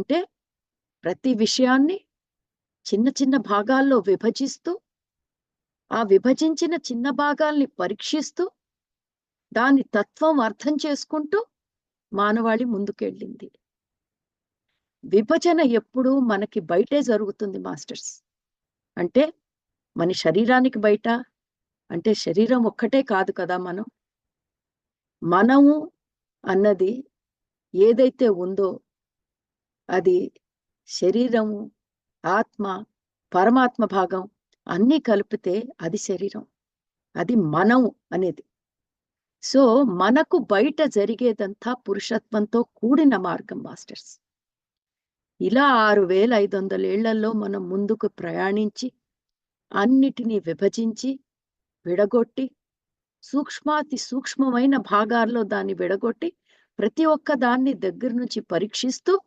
అంటే ప్రతి విషయాన్ని చిన్న చిన్న భాగాల్లో విభజిస్తూ, ఆ విభజించిన చిన్న భాగాల్ని పరీక్షిస్తూ, దాని తత్వం అర్థం చేసుకుంటూ మానవాళి ముందుకెళ్ళింది. విభజన ఎప్పుడూ మనకి బయటే జరుగుతుంది మాస్టర్స్. అంటే మన శరీరానికి బయట, అంటే శరీరం ఒక్కటే కాదు కదా మనం. మనము అన్నది ఏదైతే ఉందో అది శరీరము, ఆత్మ, పరమాత్మ భాగం అన్నీ కలిపితే అది శరీరం. అది మనం అనేది. సో, మనకు బయట జరిగేదంతా పురుషత్వంతో కూడిన మార్గం మాస్టర్స్. ఇలా 6500 ఏళ్లలో మనం ముందుకు ప్రయాణించి, అన్నిటినీ విభజించి, విడగొట్టి, సూక్ష్మాతి సూక్ష్మమైన భాగాల్లో దాన్ని విడగొట్టి, ప్రతి ఒక్క దాన్ని దగ్గర నుంచి పరీక్షిస్తూ